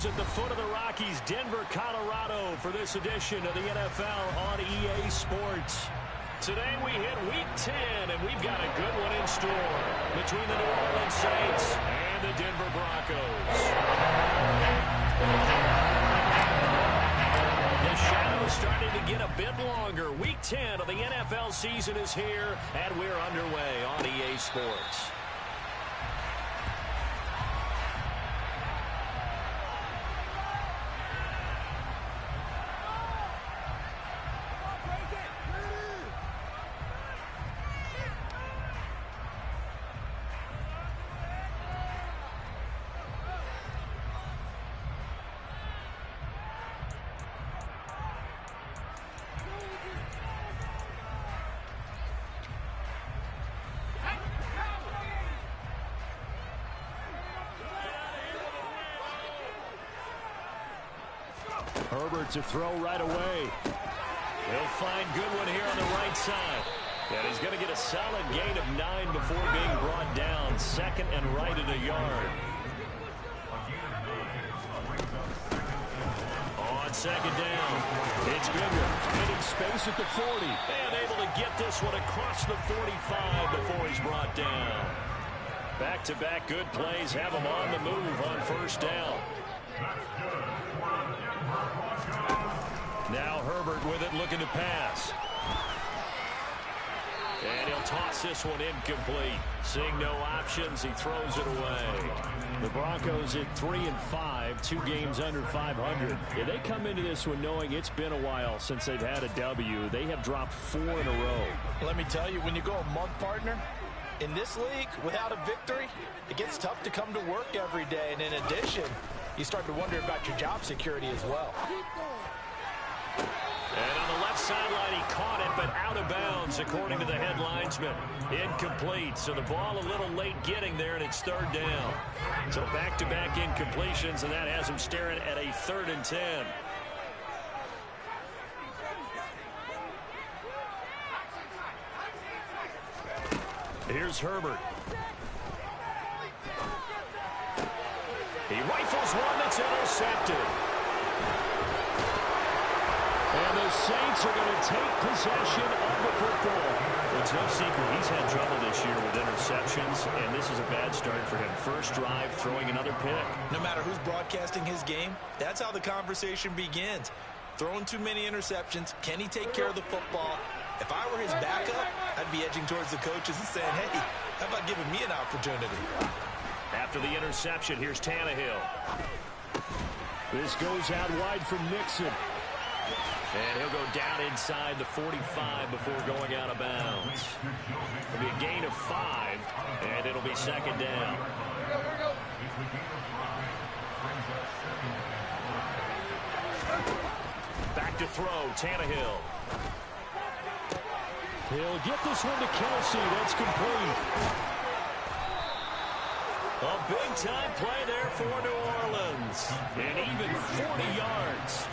At the foot of the Rockies, Denver, Colorado, for this edition of the NFL on EA Sports. Today we hit Week 10, and we've got a good one in store between the New Orleans Saints and the Denver Broncos. The shadow's starting to get a bit longer. Week 10 of the NFL season is here, and we're underway on EA Sports. Herbert to throw right away. He'll find Goodwin here on the right side. And he's going to get a solid gain of 9 before being brought down. Second and right at a yard. On second down, it's Goodwin finding space at the 40. And able to get this one across the 45 before he's brought down. Back-to-back good plays have him on the move on first down. Now Herbert with it, looking to pass. And he'll toss this one incomplete. Seeing no options, he throws it away. The Broncos at 3-5, 2 games under 500. Yeah, they come into this one knowing it's been a while since they've had a W. They have dropped 4 in a row. Let me tell you, when you go a month, partner, in this league, without a victory, it gets tough to come to work every day. And in addition, you start to wonder about your job security as well. And on the left sideline, he caught it, but out of bounds, according to the head linesman. Incomplete, so the ball a little late getting there, and it's third down. So back-to-back incompletions, and that has him staring at a 3rd and 10. Here's Herbert. He rifles one that's intercepted. And the Saints are going to take possession of the football. It's no secret he's had trouble this year with interceptions, and this is a bad start for him. First drive, throwing another pick. No matter who's broadcasting his game, that's how the conversation begins. Throwing too many interceptions, can he take care of the football? If I were his backup, I'd be edging towards the coaches and saying, hey, how about giving me an opportunity? After the interception, here's Tannehill. This goes out wide from Mixon. And he'll go down inside the 45 before going out of bounds. It'll be a gain of 5, and it'll be second down. Back to throw, Tannehill. He'll get this one to Kelsey. That's complete. A big-time play there for New Orleans. And even 40 yards.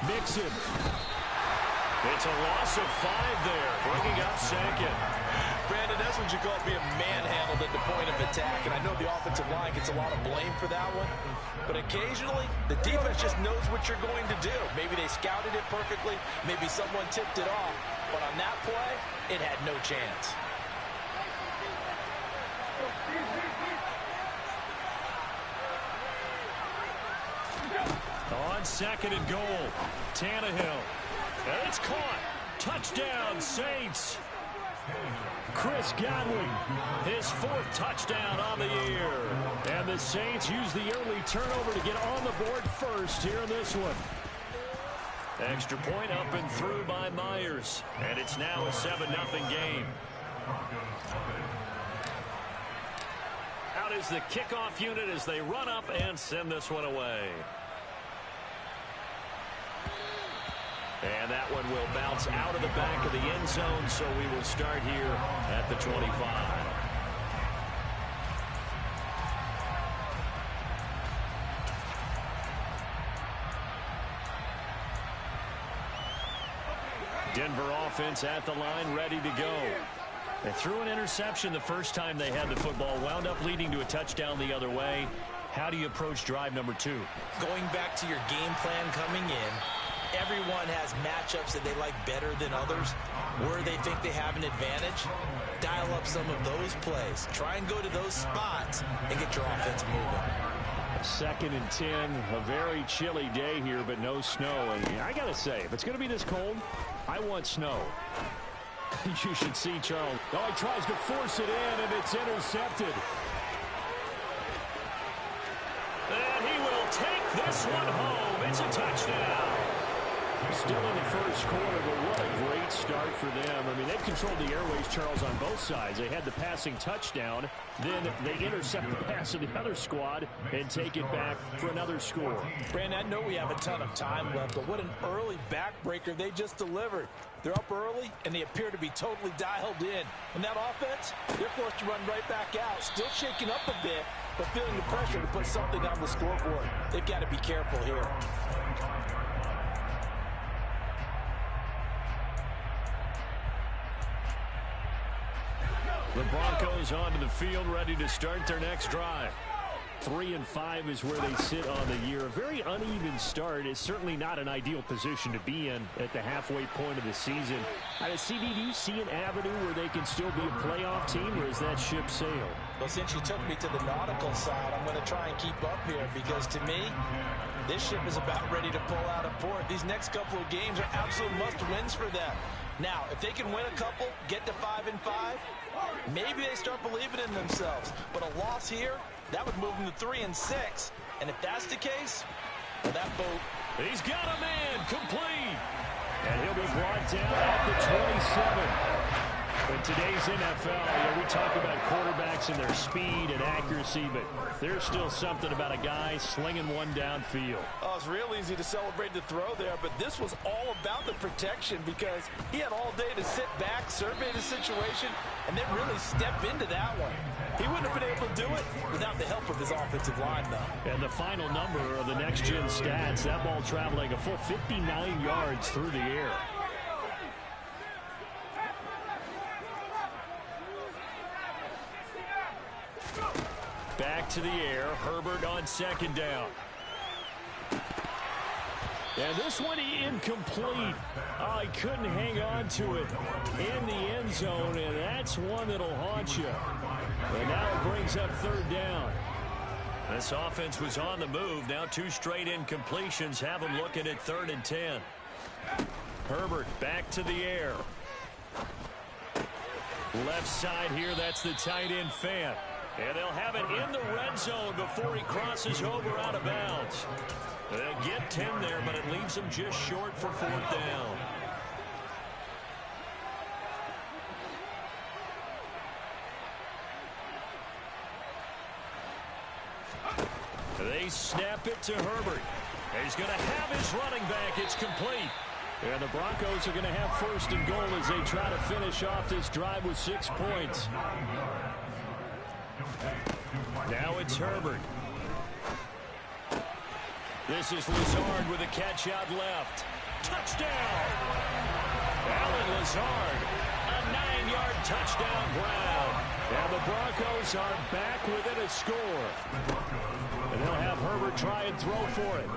Mixon. It's a loss of 5 there, bringing up second. Brandon, that's what you call being manhandled at the point of attack, and I know the offensive line gets a lot of blame for that one, but occasionally the defense just knows what you're going to do. Maybe they scouted it perfectly, maybe someone tipped it off, but on that play, it had no chance. On second and goal, Tannehill. And it's caught. Touchdown, Saints. Chris Godwin, his 4th touchdown on the year. And the Saints use the early turnover to get on the board first here in this one. Extra point up and through by Myers. And it's now a 7-0 game. Out is the kickoff unit as they run up and send this one away. And that one will bounce out of the back of the end zone, so we will start here at the 25. Denver offense at the line, ready to go. They threw an interception the first time they had the football, wound up leading to a touchdown the other way. How do you approach drive number 2? Going back to your game plan coming in, everyone has matchups that they like better than others, where they think they have an advantage. Dial up some of those plays. Try and go to those spots and get your offense moving. 2nd and 10, a very chilly day here, but no snow. And I got to say, if it's going to be this cold, I want snow. You should see Charles. Oh, he tries to force it in, and it's intercepted. And he will take this one home. It's a touchdown. Still in the first quarter, but what a great start for them. I mean, they've controlled the airways, Charles, on both sides. They had the passing touchdown. Then they intercept the pass of the other squad and take it back for another score. Brandon, I know we have a ton of time left, but what an early backbreaker they just delivered. They're up early, and they appear to be totally dialed in. And that offense, they're forced to run right back out. Still shaking up a bit, but feeling the pressure to put something on the scoreboard. They've got to be careful here. The Broncos onto the field, ready to start their next drive. 3-5 is where they sit on the year. A very uneven start. Is certainly not an ideal position to be in at the halfway point of the season. CD, do you see an avenue where they can still be a playoff team, or is that ship sailed? Well, since you took me to the nautical side, I'm going to try and keep up here, because to me, this ship is about ready to pull out of port. These next couple of games are absolute must-wins for them. Now, if they can win a couple, get to 5-5, maybe they start believing in themselves. But a loss here, that would move them to 3-6. And if that's the case, well, that boat. He's got a man complete. And he'll be brought down at the 27. In today's NFL, we talk about quarterbacks and their speed and accuracy, but there's still something about a guy slinging one downfield. Oh, it's real easy to celebrate the throw there, but this was all about the protection, because he had all day to sit back, survey the situation, and then really step into that one. He wouldn't have been able to do it without the help of his offensive line, though. And the final number of the next-gen stats, that ball traveling a full 59 yards through the air. Back to the air. Herbert on 2nd down. And this one incomplete. Oh, he couldn't hang on to it in the end zone, and that's one that'll haunt you. And now it brings up 3rd down. This offense was on the move. Now 2 straight incompletions have them looking at 3rd and 10. Herbert back to the air. Left side here, that's the tight end Fant. And they'll have it in the red zone before he crosses over out of bounds. They'll get 10 there, but it leaves them just short for 4th down. They snap it to Herbert. He's going to have his running back. It's complete. And the Broncos are going to have 1st and goal as they try to finish off this drive with 6 points. Now it's Herbert. This is Lazard with a catch out left. Touchdown! Allen Lazard, a 9-yard touchdown ground. And the Broncos are back within a score. And they'll have Herbert try and throw for it.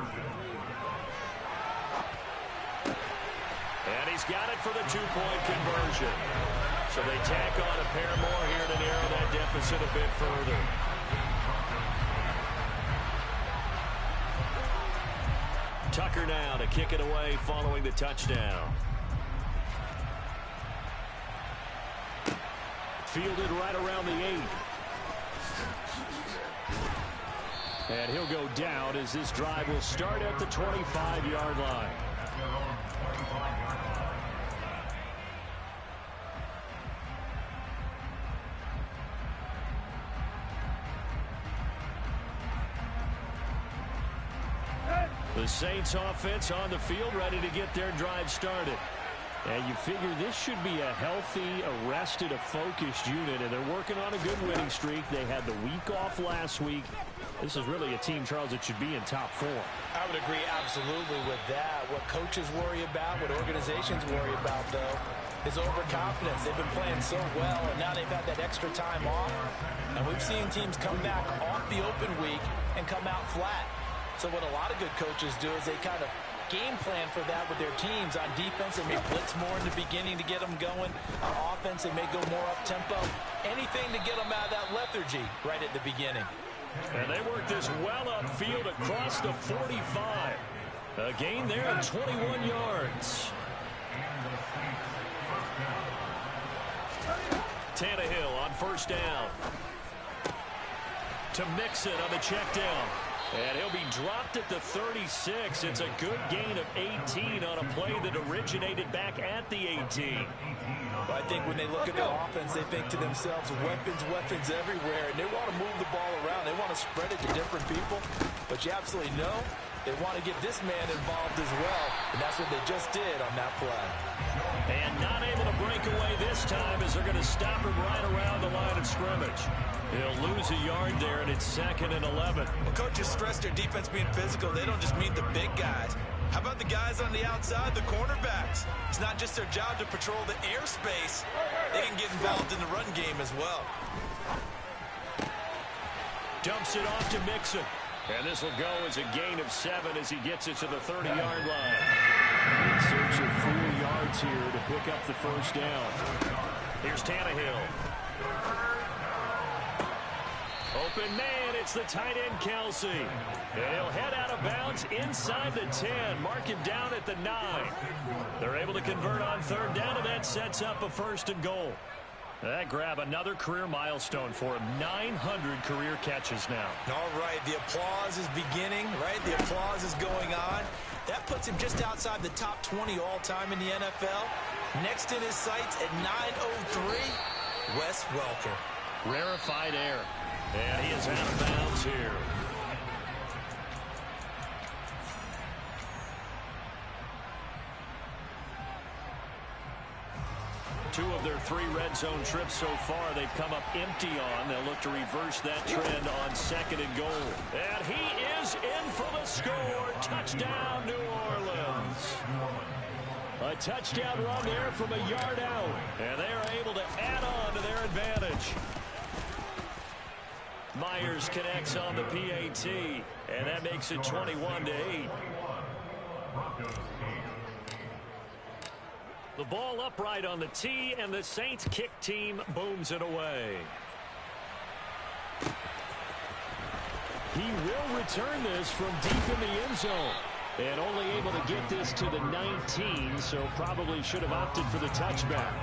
And he's got it for the 2-point conversion. So they tack on a pair more here to narrow that deficit a bit further. Tucker now to kick it away following the touchdown. Fielded right around the 8. And he'll go down as this drive will start at the 25-yard line. The Saints offense on the field ready to get their drive started. And you figure this should be a healthy, arrested, a focused unit, and they're working on a good winning streak. They had the week off last week. This is really a team, Charles, that should be in top 4. I would agree absolutely with that. What coaches worry about, what organizations worry about, though, is overconfidence. They've been playing so well, and now they've had that extra time off. And we've seen teams come back off the open week and come out flat. So what a lot of good coaches do is they kind of game plan for that with their teams. On defense, they may blitz more in the beginning to get them going. On offense, they may go more up-tempo. Anything to get them out of that lethargy right at the beginning. And they work this well upfield across the 45. A gain there of 21 yards. Tannehill on first down. To Mixon on the check down. And he'll be dropped at the 36. It's a good gain of 18 on a play that originated back at the 18. I think when they look at their offense, they think to themselves, weapons everywhere, and they want to move the ball around. They want to spread it to different people, but you absolutely know they want to get this man involved as well, and that's what they just did on that play. And not able to break away this time as they're going to stop him right around the line of scrimmage. He'll lose a yard there, and it's 2nd and 11. Well, coaches stress their defense being physical. They don't just mean the big guys. How about the guys on the outside, the cornerbacks? It's not just their job to patrol the airspace. They can get involved in the run game as well. Dumps it off to Mixon. And this will go as a gain of 7 as he gets it to the 30-yard line. In search of 4 yards here to pick up the first down. Here's Tannehill. Open man, it's the tight end, Kelsey. And he'll head out of bounds inside the 10. Mark him down at the 9. They're able to convert on 3rd down, and that sets up a 1st and goal. That grab another career milestone for him. 900 career catches now. All right, the applause is beginning, right? The applause is going on. That puts him just outside the top 20 all-time in the NFL. Next in his sights at 903, Wes Welker. Rarefied air. And he is out of bounds here. Two of their 3 red zone trips so far they've come up empty on. They'll look to reverse that trend on 2nd and goal. And he is in for the score. Touchdown, New Orleans. A touchdown run there from a yard out. And they are able to add on to their advantage. Myers connects on the PAT, and that makes it 21-8. The ball upright on the tee, and the Saints kick team booms it away. He will return this from deep in the end zone. And only able to get this to the 19, so probably should have opted for the touchback.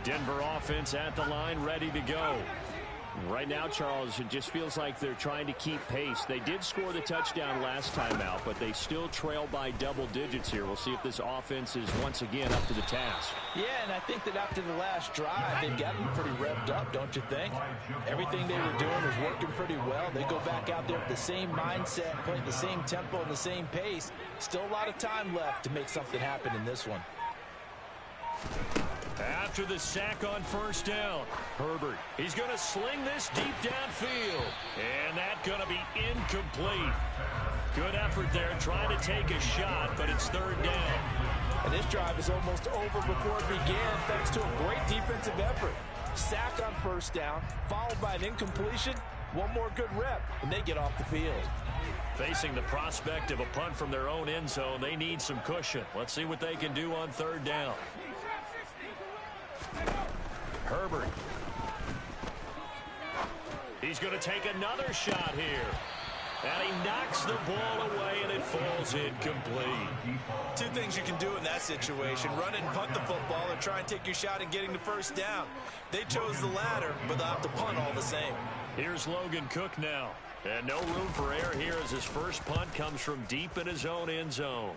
Denver offense at the line, ready to go. Right now, Charles, it just feels like they're trying to keep pace. They did score the touchdown last time out, but they still trail by double digits here. We'll see if this offense is once again up to the task. Yeah, and I think that after the last drive, they've got them pretty revved up, don't you think? Everything they were doing was working pretty well. They go back out there with the same mindset, playing the same tempo and the same pace. Still a lot of time left to make something happen in this one. After the sack on first down, Herbert, he's going to sling this deep downfield. And that's going to be incomplete. Good effort there trying to take a shot, but it's 3rd down. And this drive is almost over before it began thanks to a great defensive effort. Sack on first down, followed by an incompletion. One more good rep, and they get off the field. Facing the prospect of a punt from their own end zone, they need some cushion. Let's see what they can do on 3rd down. Herbert. He's going to take another shot here. And he knocks the ball away, and it falls incomplete. 2 things you can do in that situation. Run and punt the football or try and take your shot at getting the first down. They chose the latter, but they'll have to punt all the same. Here's Logan Cook now. And no room for error here as his first punt comes from deep in his own end zone.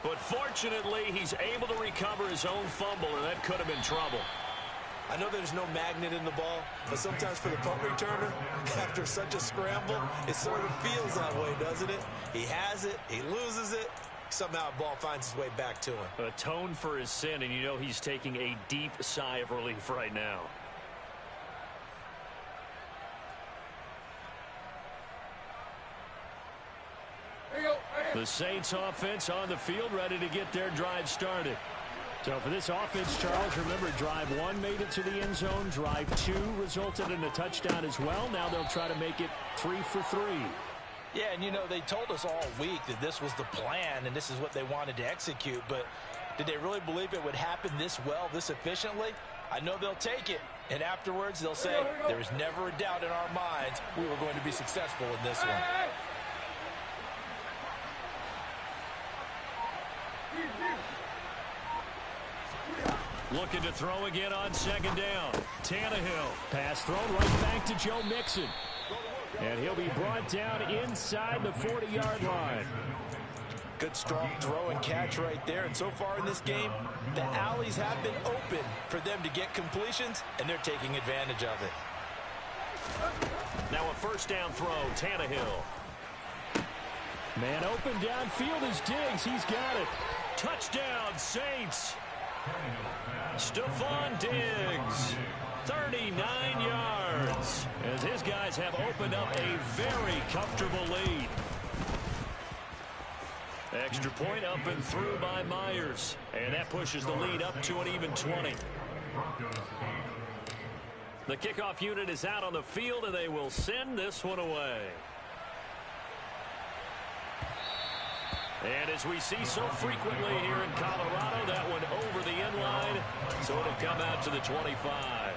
But fortunately, he's able to recover his own fumble, and that could have been trouble. I know there's no magnet in the ball, but sometimes for the punt returner, after such a scramble, it sort of feels that way, doesn't it? He has it, he loses it, somehow the ball finds its way back to him. Atone for his sin, and you know he's taking a deep sigh of relief right now. The Saints offense on the field, ready to get their drive started. So for this offense, Charles, remember, drive 1 made it to the end zone. Drive 2 resulted in a touchdown as well. Now they'll try to make it 3 for 3. Yeah, and you know, they told us all week that this was the plan and this is what they wanted to execute. But did they really believe it would happen this well, this efficiently? I know they'll take it. And afterwards, they'll say, there was never a doubt in our minds we were going to be successful in this one. Looking to throw again on second down. Tannehill. Pass thrown right back to Joe Mixon. And he'll be brought down inside the 40-yard line. Good, strong throw and catch right there. And so far in this game, the alleys have been open for them to get completions, and they're taking advantage of it. Now a first down throw, Tannehill. Man open downfield is Diggs. He's got it. Touchdown, Saints. Stephon Diggs, 39 yards, as his guys have opened up a very comfortable lead. Extra point up and through by Myers, and that pushes the lead up to an even 20. The kickoff unit is out on the field, and they will send this one away. And as we see so frequently here in Colorado, that one over the end line, so it'll come out to the 25.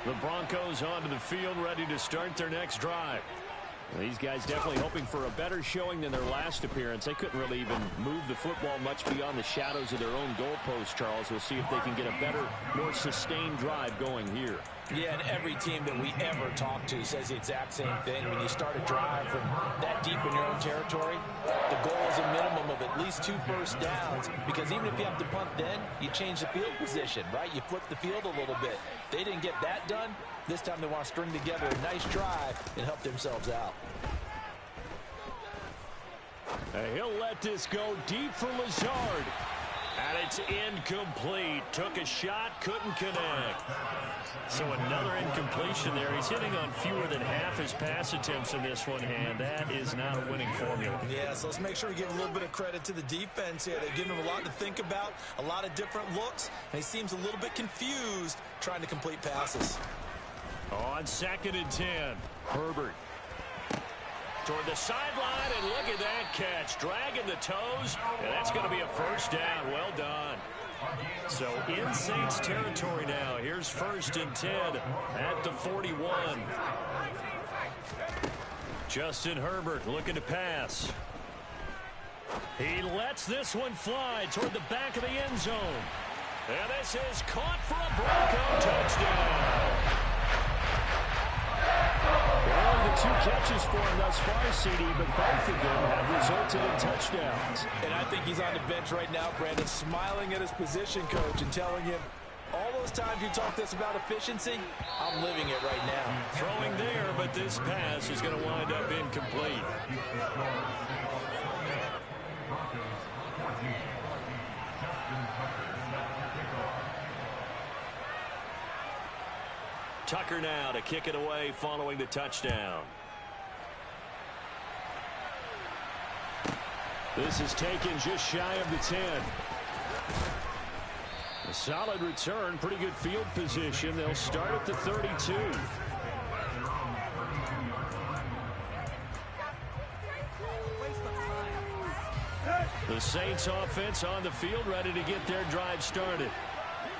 The Broncos onto the field, ready to start their next drive. These guys definitely hoping for a better showing than their last appearance. They couldn't really even move the football much beyond the shadows of their own goalpost, Charles. We'll see if they can get a better, more sustained drive going here. Yeah, and every team that we ever talk to says the exact same thing. When you start a drive from that deep in your own territory, the goal is a minimum of at least 2 first downs, because even if you have to punt then, you change the field position, right? You flip the field a little bit. They didn't get that done. This time they want to string together a nice drive and help themselves out. He'll let this go deep for Lazard. And it's incomplete. Took a shot, couldn't connect. So another incompletion there. He's hitting on fewer than half his pass attempts in this one, and that is not a winning formula. Yeah, so let's make sure we give a little bit of credit to the defense here. They've given him a lot to think about, a lot of different looks, and he seems a little bit confused trying to complete passes. On 2nd and 10, Herbert. Toward the sideline, and look at that catch. Dragging the toes, and that's going to be a first down. Well done. So in Saints territory now. Here's 1st and 10 at the 41. Justin Herbert looking to pass. He lets this one fly toward the back of the end zone. And this is caught for a Bronco touchdown. Only the 2 catches for him thus far, CD, but both of them have resulted in touchdowns. And I think he's on the bench right now, Brandon, smiling at his position coach and telling him, all those times you talked to us about efficiency, I'm living it right now. Throwing there, but this pass is going to wind up incomplete. Tucker now to kick it away following the touchdown. This is taken just shy of the 10. A solid return, pretty good field position. They'll start at the 32. The Saints offense on the field, ready to get their drive started.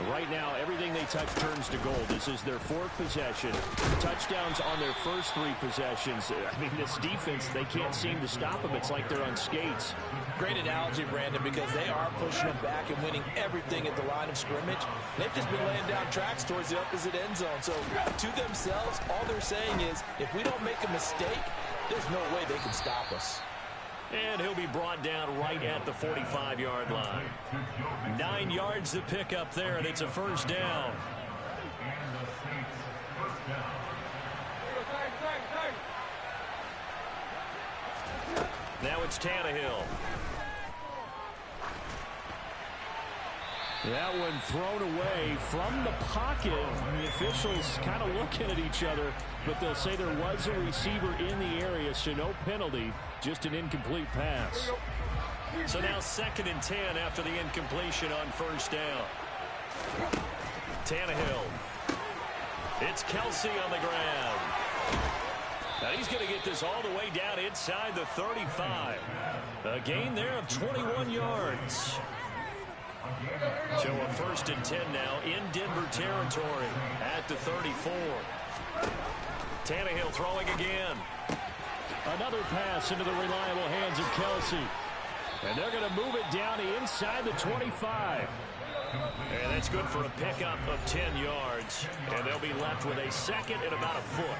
Right now, everything they touch turns to gold. This is their 4th possession. Touchdowns on their first 3 possessions. I mean, this defense, they can't seem to stop them. It's like they're on skates. Great analogy, Brandon, because they are pushing them back and winning everything at the line of scrimmage. They've just been laying down tracks towards the opposite end zone. So to themselves, all they're saying is, if we don't make a mistake, there's no way they can stop us. And he'll be brought down right at the 45-yard line. 9 yards to pick up there, and it's a first down. Now it's Tannehill. That one thrown away from the pocket. The officials kind of looking at each other, but they'll say there was a receiver in the area, so no penalty, just an incomplete pass. So now 2nd and 10 after the incompletion on first down. Tannehill. It's Kelsey on the ground. Now he's going to get this all the way down inside the 35. A gain there of 21 yards. So a 1st and 10 now in Denver territory at the 34. Tannehill throwing again. Another pass into the reliable hands of Kelsey. And they're going to move it down inside the 25. And that's good for a pickup of 10 yards. And they'll be left with a 2nd and about a foot.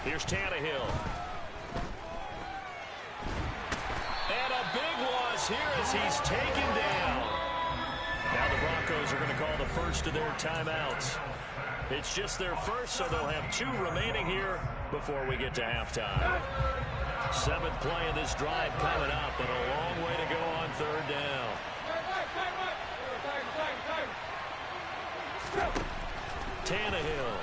Here's Tannehill. And a big loss here as he's taken down. Now the Broncos are going to call the first of their timeouts. It's just their first, so they'll have 2 remaining here before we get to halftime. 7th play of this drive coming up, but a long way to go on 3rd down. Tannehill.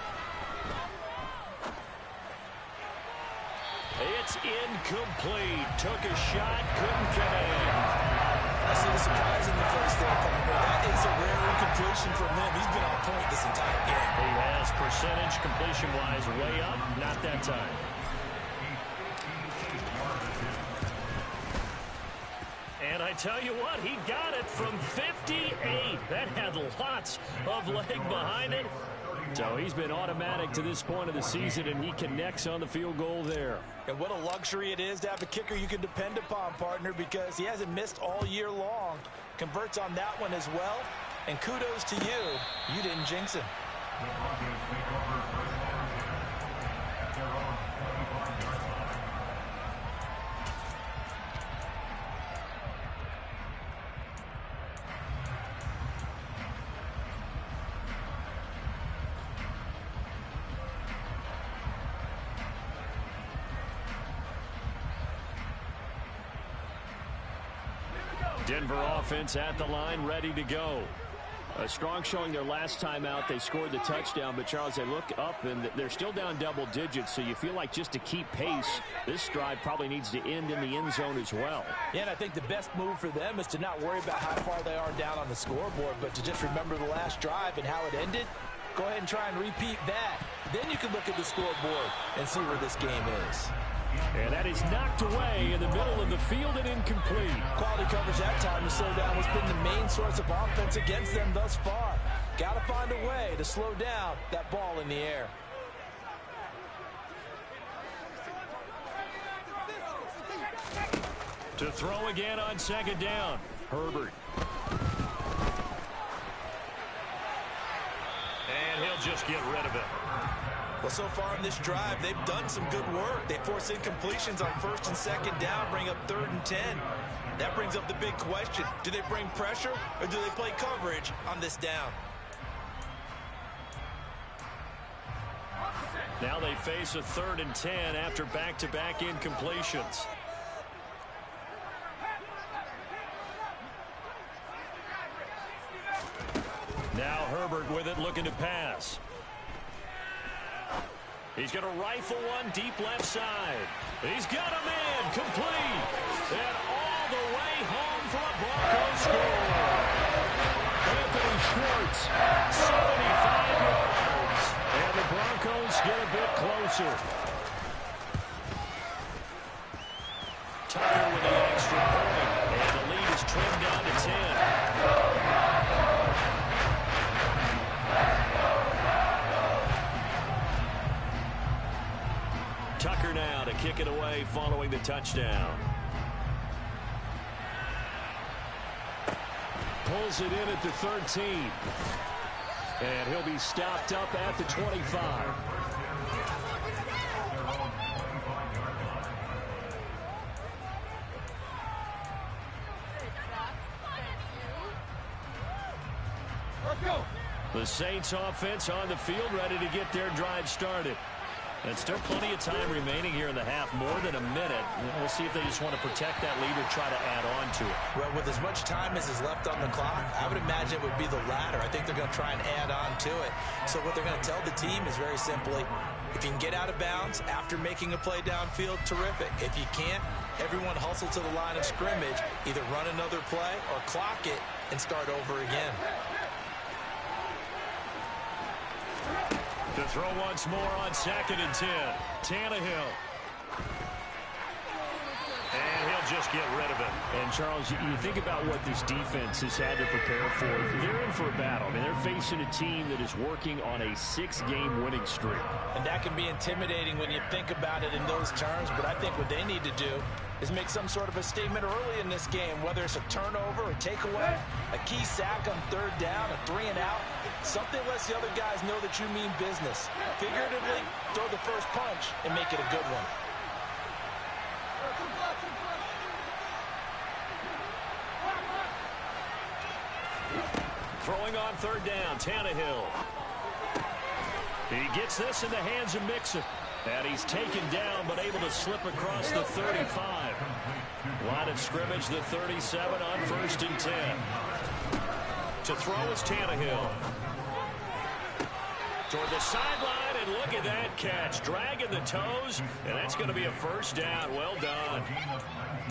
It's incomplete. Took a shot, couldn't connect. I see the surprise in the face there, partner. That is a rare incompletion from him. He's been on point this entire game. He has percentage completion-wise way up. Not that time. And I tell you what, he got it from 58. That had lots of leg behind it. So he's been automatic to this point of the season, and he connects on the field goal there. And what a luxury it is to have a kicker you can depend upon, partner, because he hasn't missed all year long. Converts on that one as well. And kudos to you. You didn't jinx him. Denver offense at the line, ready to go. A strong showing their last time out. They scored the touchdown, but Charles, they look up and they're still down double digits, so you feel like just to keep pace, this drive probably needs to end in the end zone as well. Yeah, and I think the best move for them is to not worry about how far they are down on the scoreboard, but to just remember the last drive and how it ended. Go ahead and try and repeat that. Then you can look at the scoreboard and see where this game is. And that is knocked away in the middle of the field and incomplete. Quality coverage that time to slow down has been the main source of offense against them thus far. Got to find a way to slow down that ball in the air. To throw again on 2nd down. Herbert. And he'll just get rid of it. Well, so far in this drive, they've done some good work. They force incompletions on 1st and 2nd down, bring up 3rd and 10. That brings up the big question. Do they bring pressure or do they play coverage on this down? Now they face a 3rd and 10 after back-to-back incompletions. Now Herbert with it, looking to pass. He's going to rifle one deep left side. He's got a man complete. And all the way home for a Broncos score. Anthony Schwartz, 75 yards. And the Broncos get a bit closer. Tucker with the extra point. And the lead is trimmed down to 10. Tucker now to kick it away following the touchdown. pulls it in at the 13. And he'll be stopped up at the 25. The Saints offense on the field, ready to get their drive started. And still plenty of time remaining here in the half, more than a minute. We'll see if they just want to protect that lead or try to add on to it. Well, with as much time as is left on the clock, I would imagine it would be the latter. I think they're going to try and add on to it. So what they're going to tell the team is very simply, if you can get out of bounds after making a play downfield, terrific. If you can't, everyone hustle to the line of scrimmage, either run another play or clock it and start over again. To throw once more on 2nd and 10. Tannehill. And he'll just get rid of it. And, Charles, you think about what this defense has had to prepare for. They're in for a battle. I mean, they're facing a team that is working on a 6-game winning streak. And that can be intimidating when you think about it in those terms. But I think what they need to do is make some sort of a statement early in this game, whether it's a turnover, a takeaway, a key sack on 3rd down, a 3-and-out. Something lets the other guys know that you mean business. Figuratively, throw the first punch and make it a good one. Throwing on 3rd down, Tannehill. He gets this in the hands of Mixon. And he's taken down, but able to slip across the 35. Line of scrimmage, the 37 on 1st and 10. To throw is Tannehill. Toward the sideline, and look at that catch. Dragging the toes, and that's going to be a 1st down. Well done.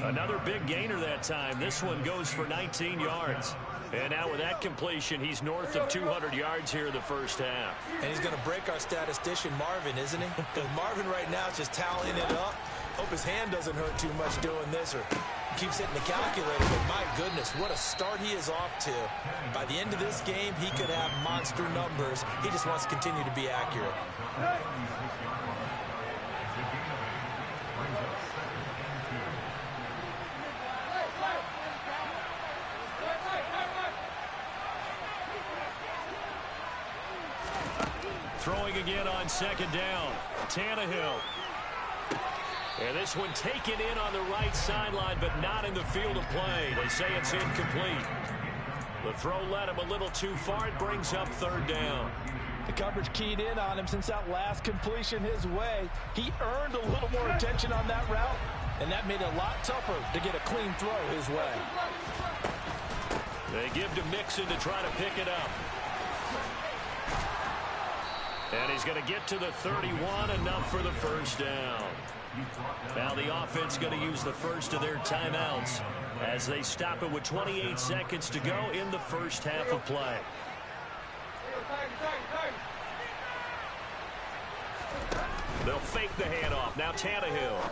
Another big gainer that time. This one goes for 19 yards. And now with that completion, he's north of 200 yards here in the 1st half. And he's going to break our statistician, Marvin, isn't he? Because Marvin right now is just tallying it up. Hope his hand doesn't hurt too much doing this or keeps hitting the calculator. But my goodness, what a start he is off to. By the end of this game, he could have monster numbers. He just wants to continue to be accurate. Throwing again on 2nd down. Tannehill. And this one taken in on the right sideline, but not in the field of play. They say it's incomplete. The throw led him a little too far. It brings up 3rd down. The coverage keyed in on him since that last completion his way. He earned a little more attention on that route, and that made it a lot tougher to get a clean throw his way. They give to Mixon to try to pick it up. And he's going to get to the 31, enough for the 1st down. Now the offense going to use the first of their timeouts as they stop it with 28 seconds to go in the 1st half of play. They'll fake the handoff. Now Tannehill.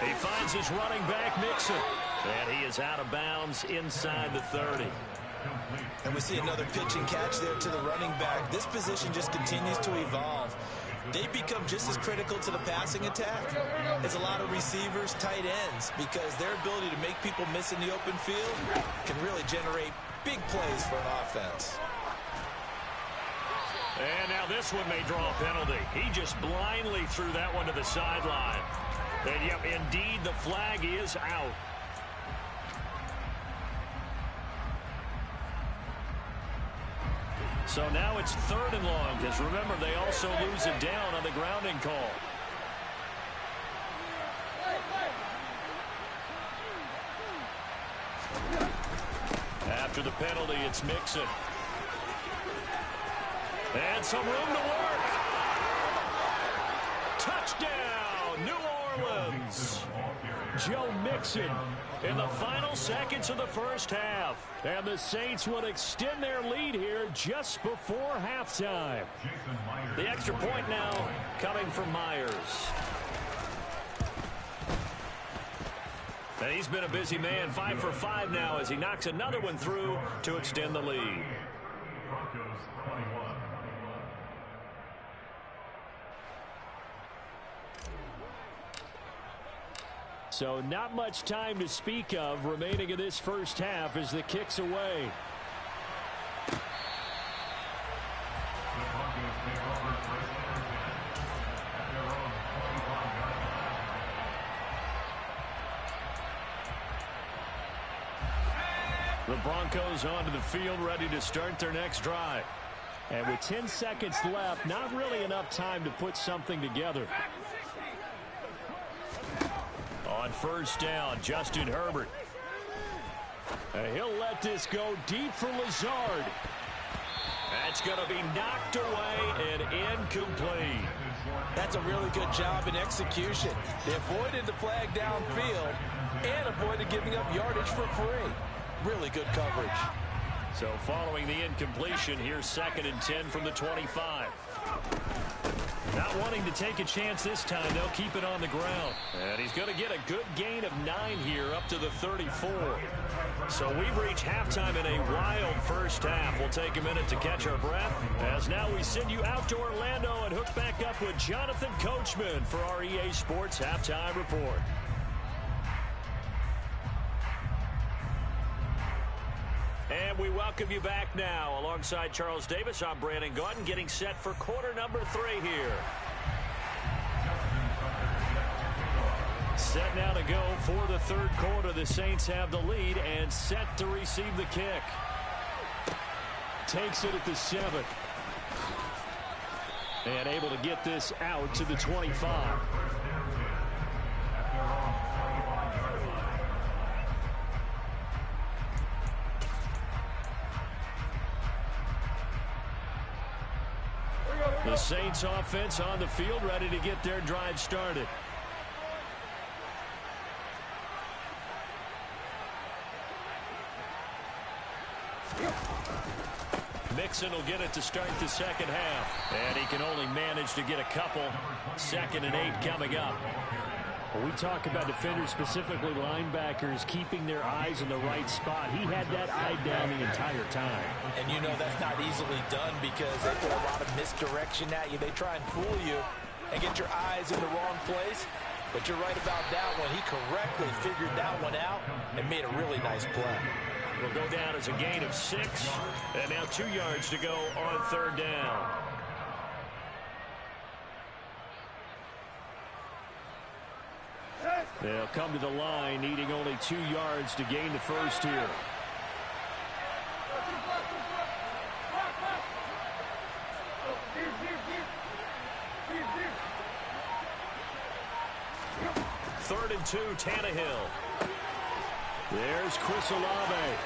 He finds his running back, Mixon. And he is out of bounds inside the 30. And we see another pitch and catch there to the running back. This position just continues to evolve. They become just as critical to the passing attack as a lot of receivers, tight ends, because their ability to make people miss in the open field can really generate big plays for an offense. And now this one may draw a penalty. He just blindly threw that one to the sideline. And yep, indeed, the flag is out. So now it's 3rd and long, because remember, they also lose it down on the grounding call. After the penalty, it's Mixon. And some room to work. Touchdown, New Orleans. Joe Mixon in the final seconds of the 1st half. And the Saints would extend their lead here just before halftime. The extra point now coming from Myers. And he's been a busy man, 5 for 5 now as he knocks another one through to extend the lead. Broncos 21. So not much time to speak of remaining in this first half as the kick's away. The Broncos onto the field, ready to start their next drive. And with 10 seconds left, not really enough time to put something together. On first down, Justin Herbert. He'll let this go deep for Lazard. That's going to be knocked away and incomplete. That's a really good job in execution. They avoided the flag downfield and avoided giving up yardage for free. Really good coverage. So following the incompletion, here's 2nd and 10 from the 25. Not wanting to take a chance this time, they'll keep it on the ground. And he's going to get a good gain of 9 here up to the 34. So we've reached halftime in a wild first half. We'll take a minute to catch our breath as now we send you out to Orlando and hook back up with Jonathan Coachman for our EA Sports Halftime Report. And we welcome you back now. Alongside Charles Davis, I'm Brandon Gaudin, getting set for quarter number 3 here. Set now to go for the third quarter. The Saints have the lead and set to receive the kick. Takes it at the 7. And able to get this out to the 25. The Saints offense on the field, ready to get their drive started. Mixon will get it to start the second half. And he can only manage to get a couple. 2nd and 8 coming up. When we talk about defenders, specifically linebackers, keeping their eyes in the right spot, he had that eye down the entire time. And you know that's not easily done because they throw a lot of misdirection at you. They try and fool you and get your eyes in the wrong place. But you're right about that one. He correctly figured that one out and made a really nice play. Will go down as a gain of 6. And now 2 yards to go on 3rd down. They'll come to the line, needing only 2 yards to gain the first here. Third and 2, Tannehill. There's Chris Olave.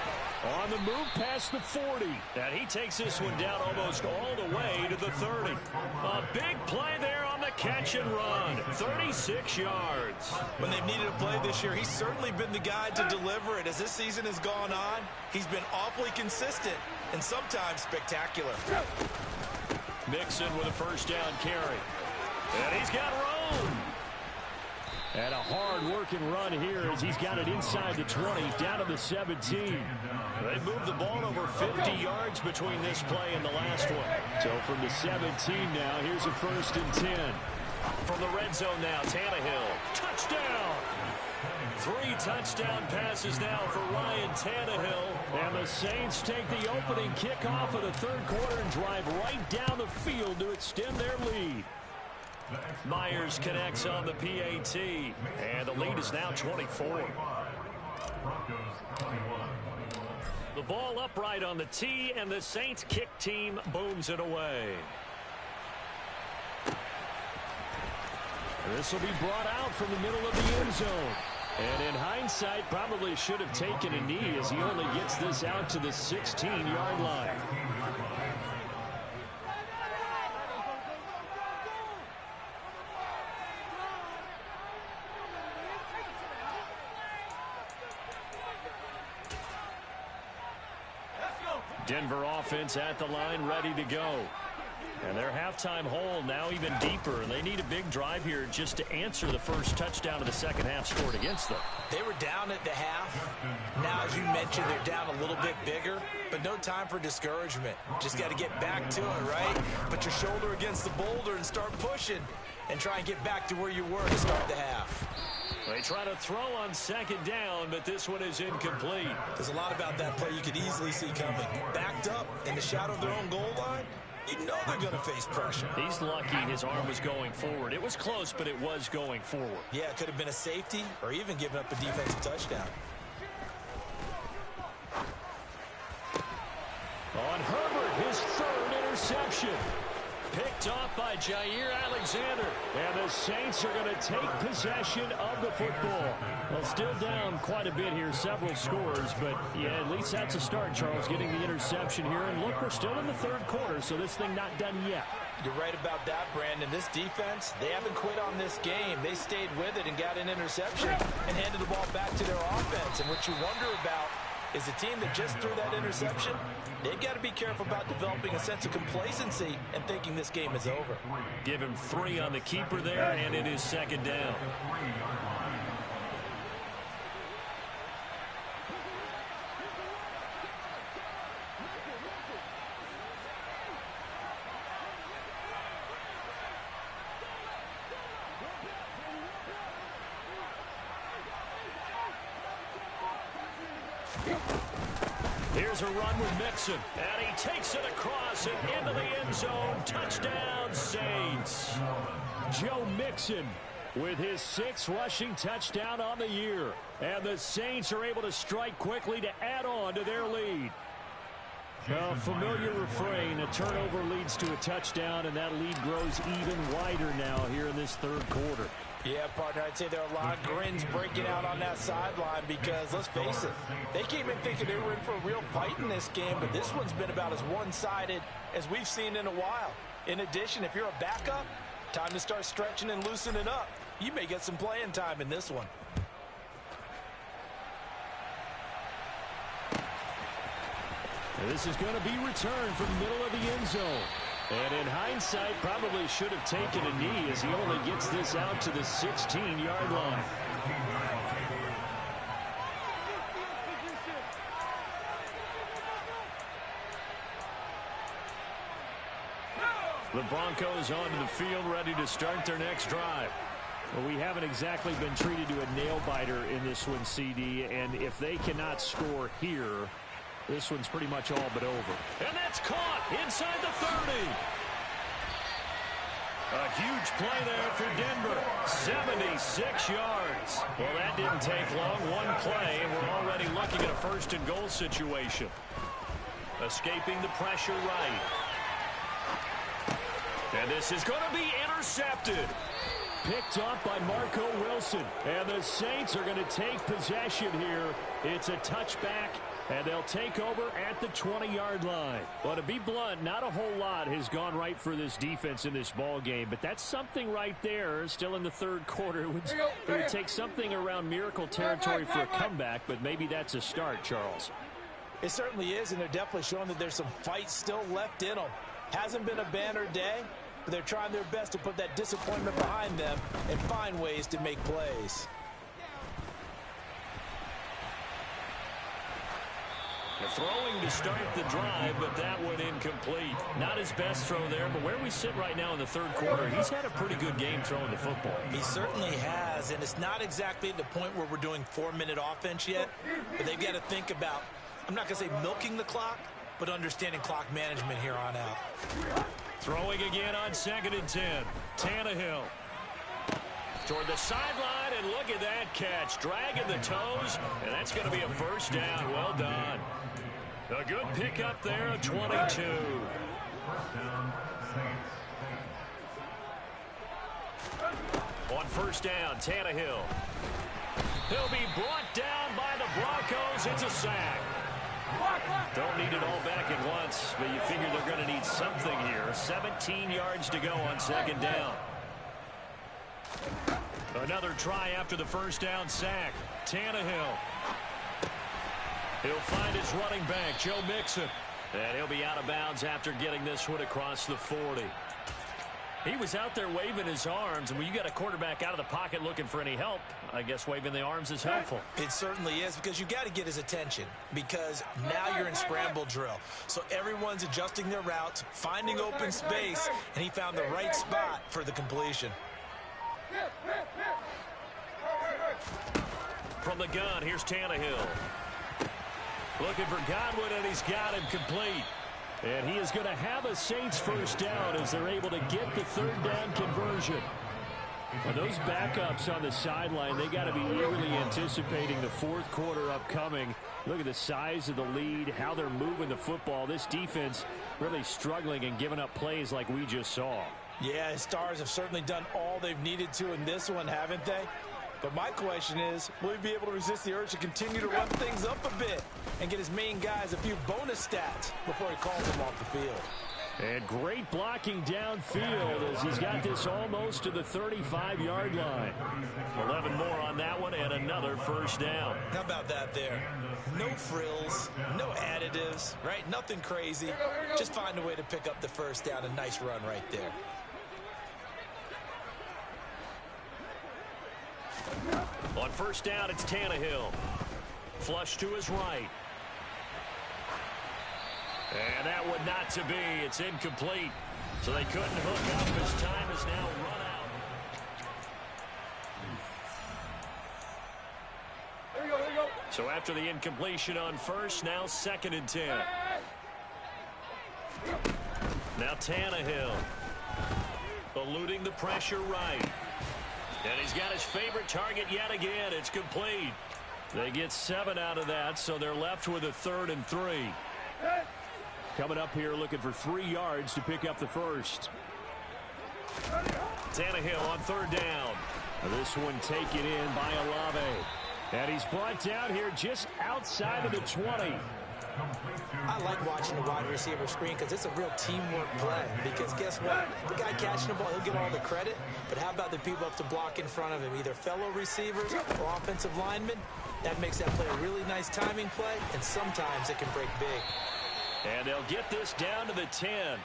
On the move past the 40. And he takes this one down almost all the way to the 30. A big play there on the catch and run. 36 yards. When they've needed a play this year, he's certainly been the guy to deliver it. As this season has gone on, he's been awfully consistent and sometimes spectacular. Mixon with a first down carry. And he's got room. And a hard-working run here as he's got it inside the 20, down to the 17. They moved the ball over 50 yards between this play and the last one. So from the 17 now, here's a 1st and 10. From the red zone now, Tannehill. Touchdown! 3 touchdown passes now for Ryan Tannehill. And the Saints take the opening kickoff of the third quarter and drive right down the field to extend their lead. Myers connects on the PAT, and the lead is now 24. The ball upright on the tee, and the Saints kick team booms it away. This will be brought out from the middle of the end zone. And in hindsight, probably should have taken a knee as he only gets this out to the 16-yard line. Denver offense at the line, ready to go. And their halftime hole now even deeper. And they need a big drive here just to answer the first touchdown of the second half scored against them. They were down at the half. Now, as you mentioned, they're down a little bit bigger, but no time for discouragement. Just got to get back to it, right? Put your shoulder against the boulder and start pushing and try and get back to where you were to start the half. They try to throw on second down, but this one is incomplete. There's a lot about that play you could easily see coming. Backed up in the shadow of their own goal line, you know they're going to face pressure. He's lucky his arm was going forward. It was close, but it was going forward. Yeah, it could have been a safety or even given up a defensive touchdown. On Herbert, his third interception. Picked off by Jair Alexander. And the Saints are going to take possession of the football. Well, still down quite a bit here, several scores. But, yeah, at least that's a start, Charles, getting the interception here. And, look, we're still in the third quarter, so this thing not done yet. You're right about that, Brandon. This defense, they haven't quit on this game. They stayed with it and got an interception and handed the ball back to their offense. And what you wonder about is the team that just threw that interception, they've got to be careful about developing a sense of complacency and thinking this game is over. Give him 3 on the keeper there, and it is second down. Here's a run with Mixon, and he takes it across and into the end zone. Touchdown, Saints. Joe Mixon with his 6th rushing touchdown on the year. And the Saints are able to strike quickly to add on to their lead. A familiar refrain, a turnover leads to a touchdown, and that lead grows even wider now here in this third quarter. Yeah, partner, I'd say there are a lot of grins breaking out on that sideline because, let's face it, they came in thinking they were in for a real fight in this game, but this one's been about as one-sided as we've seen in a while. In addition, if you're a backup, time to start stretching and loosening up. You may get some playing time in this one. And this is going to be returned from the middle of the end zone. And in hindsight, probably should have taken a knee as he only gets this out to the 16-yard line. The Broncos onto the field, ready to start their next drive. Well, we haven't exactly been treated to a nail-biter in this one, CD, and if they cannot score here, this one's pretty much all but over. And that's caught inside the 30. A huge play there for Denver. 76 yards. Well, that didn't take long. One play, and we're already looking at a first-and-goal situation. Escaping the pressure right. And this is going to be intercepted. Picked off by Marco Wilson. And the Saints are going to take possession here. It's a touchback, and they'll take over at the 20-yard line. Well, to be blunt, not a whole lot has gone right for this defense in this ball game, but that's something right there. Still in the third quarter. It would take something around miracle territory for a comeback, but maybe that's a start, Charles. It certainly is, and they're definitely showing that there's some fight still left in them. Hasn't been a banner day, but they're trying their best to put that disappointment behind them and find ways to make plays. Throwing to start the drive, but that one incomplete. Not his best throw there, but where we sit right now in the third quarter, he's had a pretty good game throwing the football. He certainly has, and it's not exactly at the point where we're doing 4-minute offense yet, but they've got to think about, I'm not going to say milking the clock, but understanding clock management here on out. Throwing again on 2nd and 10. Tannehill toward the sideline, and look at that catch. Dragging the toes, and that's going to be a first down. Well done. A good pickup there of 22. On first down, Tannehill. He'll be brought down by the Broncos. It's a sack. Don't need it all back at once, but you figure they're going to need something here. 17 yards to go on 2nd down. Another try after the first down sack. Tannehill. He'll find his running back, Joe Mixon. And he'll be out of bounds after getting this one across the 40. He was out there waving his arms, and when you got a quarterback out of the pocket looking for any help, I guess waving the arms is helpful. It certainly is, because you got to get his attention, because now you're in scramble drill. So everyone's adjusting their routes, finding open space, and he found the right spot for the completion. From the gun, here's Tannehill. Looking for Godwin, and he's got him complete. And he is going to have a Saints first down as they're able to get the third down conversion. Well, those backups on the sideline, they got to be eagerly anticipating the fourth quarter upcoming. Look at the size of the lead, how they're moving the football. This defense really struggling and giving up plays like we just saw. Yeah, Stars have certainly done all they've needed to in this one, haven't they? But my question is, will he be able to resist the urge to continue to run things up a bit and get his main guys a few bonus stats before he calls them off the field? And great blocking downfield as he's got this almost to the 35-yard line. 11 more on that one and another first down. How about that there? No frills, no additives, right? Nothing crazy. Just find a way to pick up the first down. A nice run right there. On first down, it's Tannehill. Flush to his right. And that would not to be. It's incomplete. So they couldn't hook up as time is now run out. There you go, there you go. So after the incompletion on first, now 2nd and 10. Now Tannehill. Eluding the pressure right. And he's got his favorite target yet again. It's complete. They get 7 out of that, so they're left with a 3rd and 3. Coming up here looking for 3 yards to pick up the first. Tannehill on 3rd down. This one taken in by Olave. And he's brought down here just outside of the 20. I like watching the wide receiver screen because it's a real teamwork play. Because guess what? The guy catching the ball, he'll get all the credit. But how about the people up to block in front of him, either fellow receivers or offensive linemen? That makes that play a really nice timing play, and sometimes it can break big. And they'll get this down to the 10.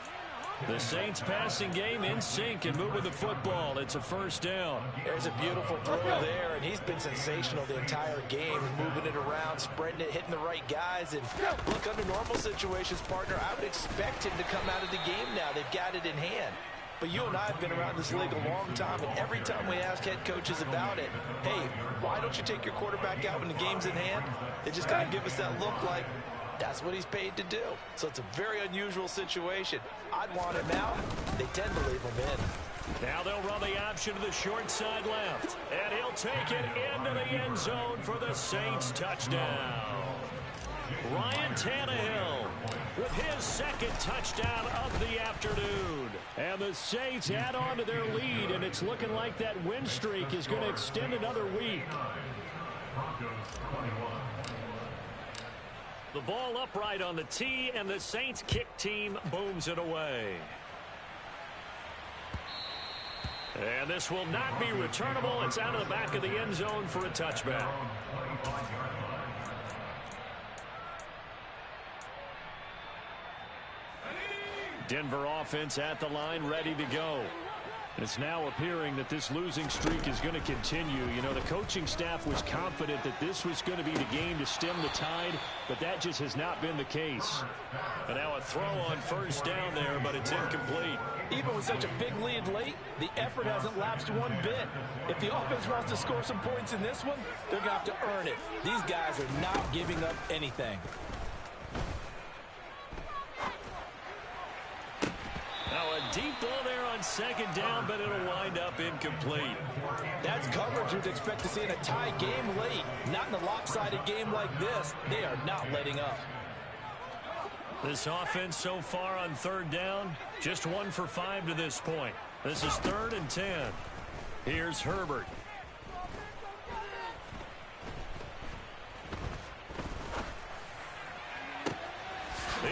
The Saints passing game in sync and moving the football. It's a first down. There's a beautiful throw there, and he's been sensational the entire game, moving it around, spreading it, hitting the right guys. And look, under normal situations, partner, I would expect him to come out of the game now. They've got it in hand. But you and I have been around this league a long time, and every time we ask head coaches about it, hey, why don't you take your quarterback out when the game's in hand? They just kind of give us that look like, that's what he's paid to do. So it's a very unusual situation. I'd want him out. They tend to leave him in. Now they'll run the option to the short side left. And he'll take it into the end zone for the Saints touchdown. Ryan Tannehill with his 2nd touchdown of the afternoon. And the Saints add on to their lead, and it's looking like that win streak is going to extend another week. Broncos 21. The ball upright on the tee, and the Saints kick team booms it away. And this will not be returnable. It's out of the back of the end zone for a touchback. Denver offense at the line, ready to go. It's now appearing that this losing streak is going to continue. You know, the coaching staff was confident that this was going to be the game to stem the tide, but that just has not been the case. And now a throw on first down there, but it's incomplete. Even with such a big lead late, the effort hasn't lapsed one bit. If the offense wants to score some points in this one, they're going to have to earn it. These guys are not giving up anything. Now a deep ball there on 2nd down, but it'll wind up incomplete. That's coverage you'd expect to see in a tie game late. Not in a lopsided game like this. They are not letting up. This offense so far on 3rd down, just 1 for 5 to this point. This is 3rd and 10. Here's Herbert.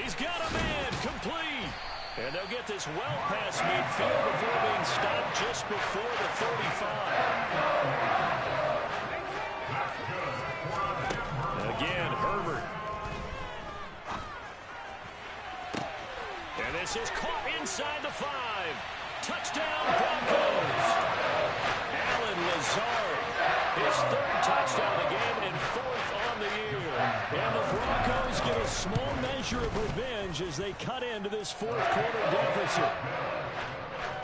He's got a man, complete. And they'll get this well past midfield before being stopped just before the 35. Again, Herbert. And this is caught inside the 5. Touchdown, Broncos. Allen Lazard, his 3rd touchdown of the game and 4th on the year. And the Broncos get a small measure of revenge as they cut into this 4th quarter deficit.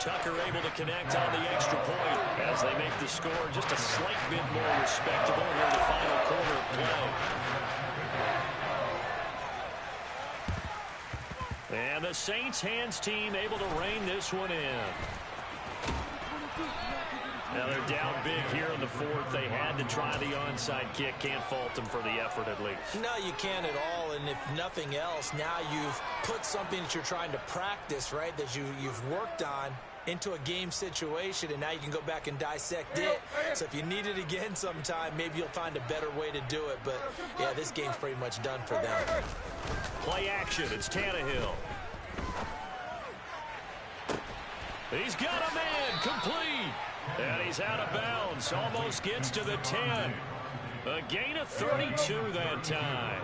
Tucker able to connect on the extra point as they make the score just a slight bit more respectable here in the final quarter of play. And the Saints hands team able to rein this one in. Now they're down big here in the fourth. They had to try the onside kick. Can't fault them for the effort at least. No, you can't at all. And if nothing else, now you've put something that you're trying to practice, right, that you've worked on into a game situation, and now you can go back and dissect it. So if you need it again sometime, maybe you'll find a better way to do it. But, yeah, this game's pretty much done for them. Play action. It's Tannehill. He's got a man. Complete. And he's out of bounds. Almost gets to the 10. A gain of 32 that time.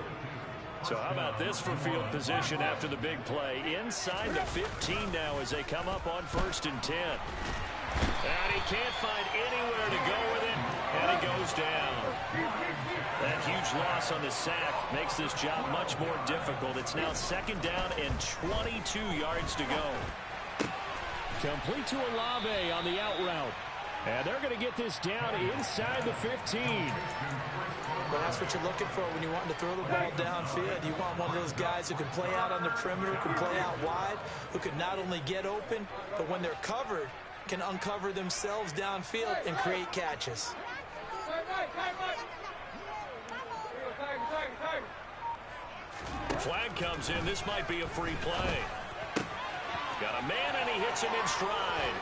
So how about this for field position after the big play? Inside the 15 now as they come up on 1st and 10. And he can't find anywhere to go with it. And he goes down. That huge loss on the sack makes this job much more difficult. It's now 2nd down and 22 yards to go. Complete to Olave on the out route. And they're going to get this down inside the 15. Well, that's what you're looking for when you want to throw the ball downfield. You want one of those guys who can play out on the perimeter, can play out wide, who can not only get open, but when they're covered, can uncover themselves downfield and create catches. Flag comes in. This might be a free play. Got a man, and he hits him in stride.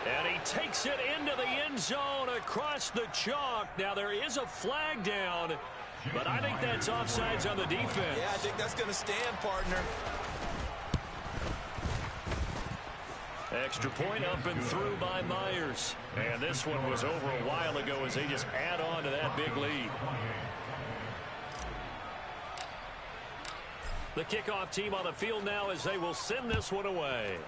And he takes it into the end zone across the chalk. Now, there is a flag down, but I think that's offsides on the defense. Yeah, I think that's going to stand, partner. Extra point up and through by Myers. And this one was over a while ago as they just add on to that big lead. The kickoff team on the field now as they will send this one away.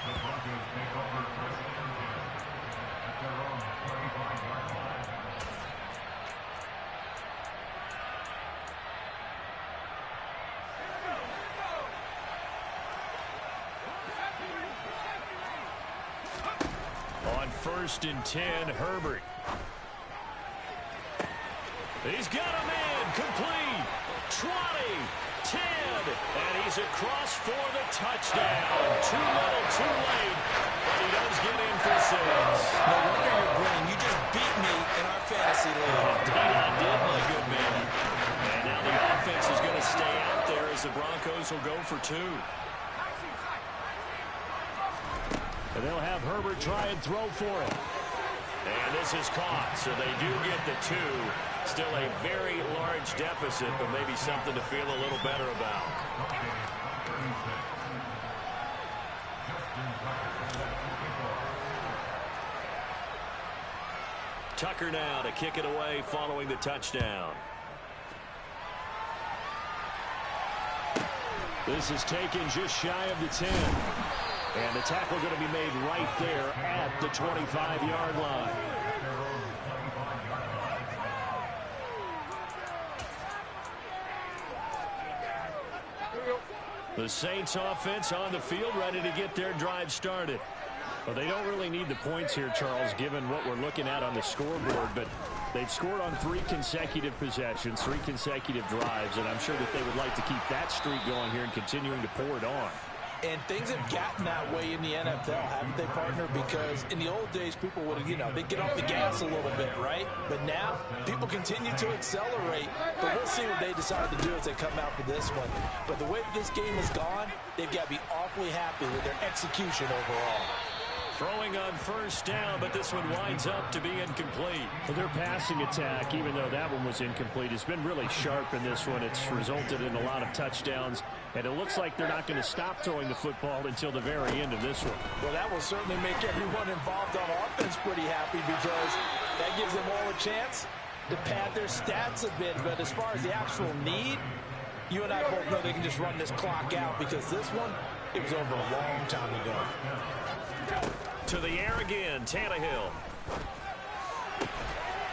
The Broncos take over 1st and 10 at their own 35-yard line. On 1st and 10, Herbert. He's got a man, complete, 20, 10, and he's across for the touchdown. Too little, too late, but he does get in for 6. No wonder you're grinning. You just beat me in our fantasy league. Indeed, I did, my good man. And now the offense is going to stay out there as the Broncos will go for 2. And they'll have Herbert try and throw for it. And this is caught, so they do get the 2. Still a very large deficit, but maybe something to feel a little better about. Tucker now to kick it away following the touchdown. This is taken just shy of the 10. And the tackle going to be made right there at the 25-yard line. The Saints offense on the field ready to get their drive started. Well, they don't really need the points here, Charles, given what we're looking at on the scoreboard, but they've scored on 3 consecutive possessions, 3 consecutive drives, and I'm sure that they would like to keep that streak going here and continuing to pour it on. And things have gotten that way in the NFL, haven't they, partner? Because in the old days, people would, they'd get off the gas a little bit, right? But now, people continue to accelerate. But we'll see what they decide to do as they come out for this one. But the way this game has gone, they've got to be awfully happy with their execution overall. Throwing on 1st down, but this one winds up to be incomplete. Well, their passing attack, even though that one was incomplete, has been really sharp in this one. It's resulted in a lot of touchdowns, and it looks like they're not going to stop throwing the football until the very end of this one. Well, that will certainly make everyone involved on offense pretty happy because that gives them all a chance to pad their stats a bit. But as far as the actual need, you and I both know they can just run this clock out because this one, it was over a long time ago. To the air again, Tannehill.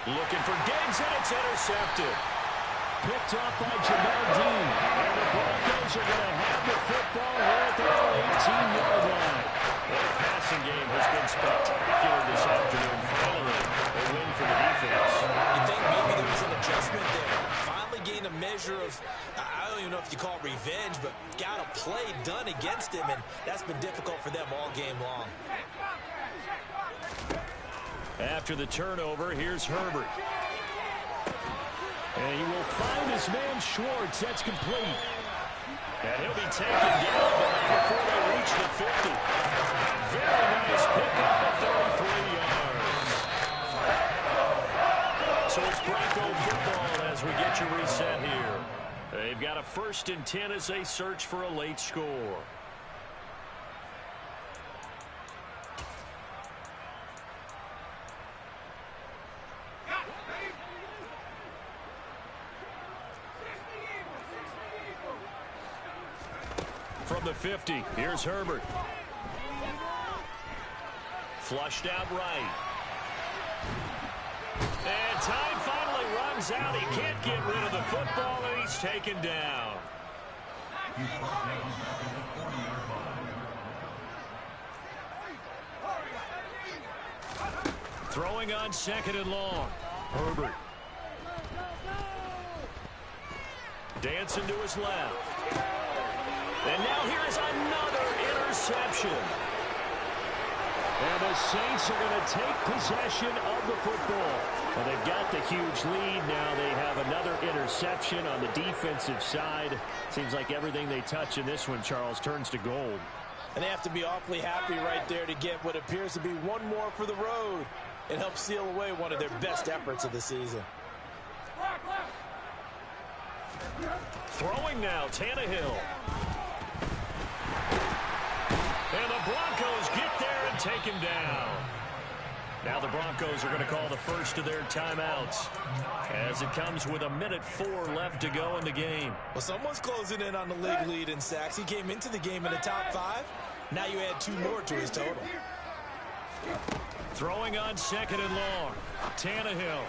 Looking for Diggs, and it's intercepted. picked off by Jamel Dean. And the Broncos are going to have the football here at their own 18-yard line. Well, the passing game has been spectacular this afternoon. Finally, a win for the defense. You think maybe there was an adjustment there? Finally gained a measure of, I don't even know if you call it revenge, but got a play done against him, and that's been difficult for them all game long. After the turnover, here's Herbert. And he will find his man Schwartz. That's complete. And he'll be taken down, but not before they reach the 50. Very nice pickup of 33 yards. So it's Bronco football as we get you reset here. They've got a 1st and 10 as they search for a late score. From the 50, here's Herbert. Flushed out right. And time finally runs out. He can't get rid of the football, and he's taken down. Throwing on 2nd and long. Herbert. Dancing to his left. And now here is another interception. And the Saints are going to take possession of the football. Well, they've got the huge lead. Now they have another interception on the defensive side. Seems like everything they touch in this one, Charles, turns to gold. And they have to be awfully happy right there to get what appears to be one more for the road. It helps seal away one of their best efforts of the season. Throwing now, Tannehill. And the Broncos get there and take him down. Now the Broncos are going to call the first of their timeouts as it comes with 1:04 left to go in the game. Well, someone's closing in on the league lead in sacks. He came into the game in the top 5. Now you add 2 more to his total. Throwing on 2nd and long. Tannehill.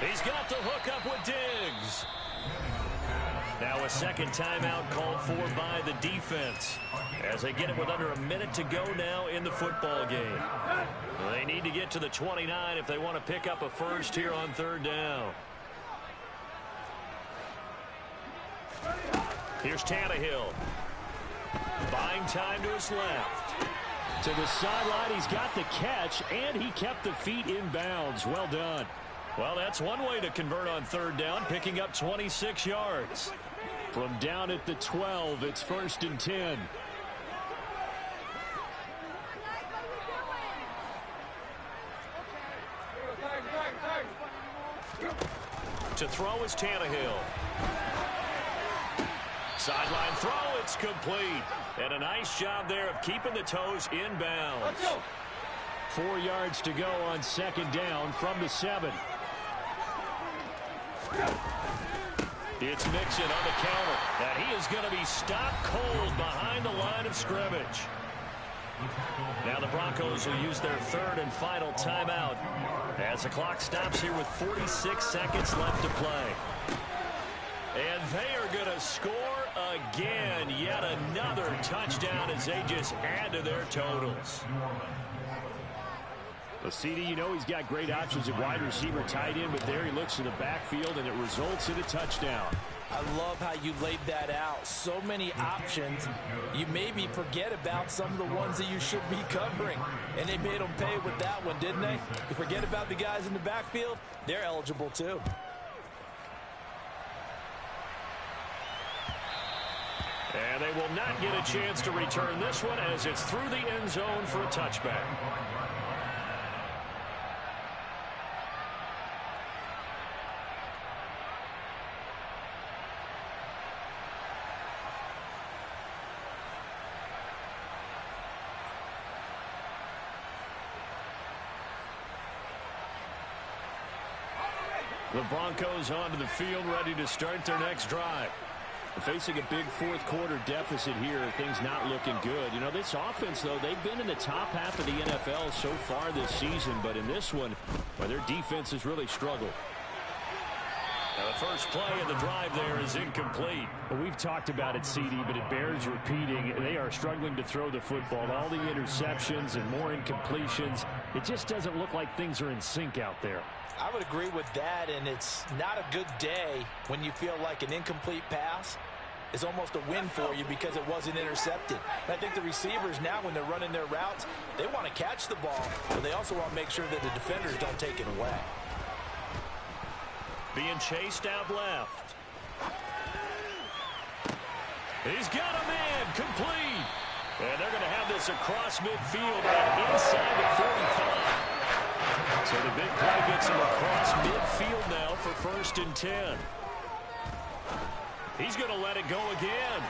He's got the hook up with Diggs. Now a second timeout called for by the defense as they get it with under 1 minute to go now in the football game. They need to get to the 29 if they want to pick up a first here on 3rd down. Here's Tannehill. Buying time to his left. To the sideline, he's got the catch, and he kept the feet in bounds. Well done. Well, that's one way to convert on 3rd down, picking up 26 yards. From down at the 12, it's 1st and 10. To throw is Tannehill. Sideline throw, it's complete. And a nice job there of keeping the toes in bounds. 4 yards to go on 2nd down from the 7. It's Mixon on the counter. And he is going to be stopped cold behind the line of scrimmage. Now the Broncos will use their 3rd and final timeout as the clock stops here with 46 seconds left to play. And they are going to score again. Yet another touchdown as they just add to their totals. Well, CD, you know he's got great options at wide receiver, tight end, but there he looks to the backfield, and it results in a touchdown. I love how you laid that out. So many options. You maybe forget about some of the ones that you should be covering. And they made them pay with that one, didn't they? You forget about the guys in the backfield, they're eligible too. And they will not get a chance to return this one as it's through the end zone for a touchback. The Broncos onto the field, ready to start their next drive. Facing a big 4th quarter deficit here, things not looking good. You know, this offense, though, they've been in the top half of the NFL so far this season, but in this one, well, their defense has really struggled. Now the first play of the drive there is incomplete. Well, we've talked about it, CD, but it bears repeating. They are struggling to throw the football. All the interceptions and more incompletions. It just doesn't look like things are in sync out there. I would agree with that, and it's not a good day when you feel like an incomplete pass is almost a win for you because it wasn't intercepted. And I think the receivers now, when they're running their routes, they want to catch the ball, but they also want to make sure that the defenders don't take it away. Being chased out left. He's got a man, complete. And they're going to have this across midfield and inside the 45. So the big play gets him across midfield now for 1st and 10. He's going to let it go again.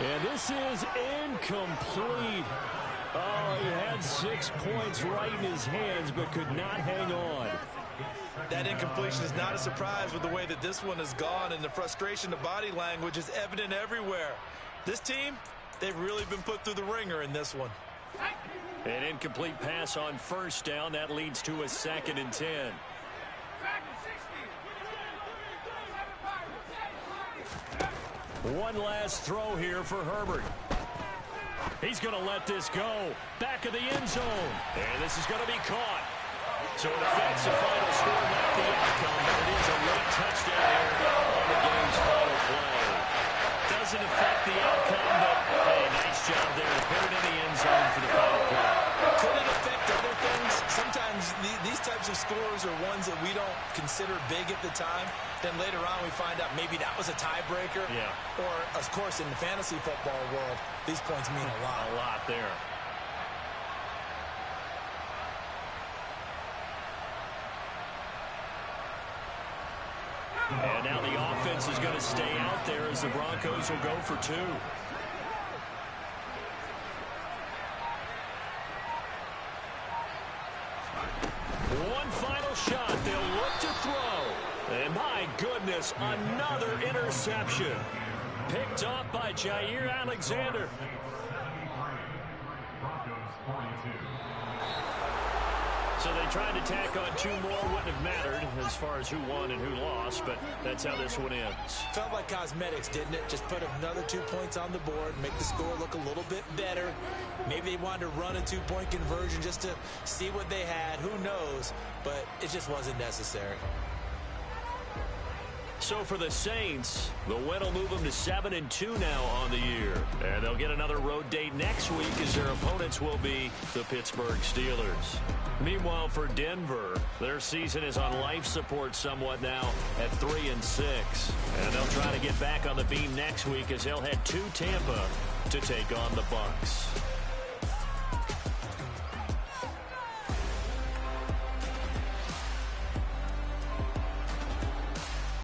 And this is incomplete. Oh, he had 6 points right in his hands, but could not hang on. That incompletion is not a surprise with the way that this one has gone, and the frustration, the body language is evident everywhere. This team, they've really been put through the ringer in this one. An incomplete pass on 1st down. That leads to a 2nd and 10. One last throw here for Herbert. He's going to let this go. Back of the end zone. And this is going to be caught. So it affects the final score, not the outcome, but it is a late touchdown here on the game's final play. Doesn't affect the outcome, but hey, nice job there to put it in the end zone for the final play. Could it affect other things? Sometimes these types of scores are ones that we don't consider big at the time. Then later on we find out maybe that was a tiebreaker. Yeah. Or, of course, in the fantasy football world, these points mean a lot. A lot there. And now the offense is going to stay out there as the Broncos will go for 2. One final shot. They'll look to throw. And my goodness, another interception. Picked off by Jair Alexander. So they tried to tack on 2 more. Wouldn't have mattered as far as who won and who lost, but that's how this one ends. Felt like cosmetics, didn't it? Just put another 2 points on the board, make the score look a little bit better. Maybe they wanted to run a 2-point conversion just to see what they had. Who knows? But it just wasn't necessary. So for the Saints, the win will move them to 7-2 now on the year. And they'll get another road date next week as their opponents will be the Pittsburgh Steelers. Meanwhile, for Denver, their season is on life support somewhat now at 3-6. And they'll try to get back on the beam next week as they'll head to Tampa to take on the Bucs.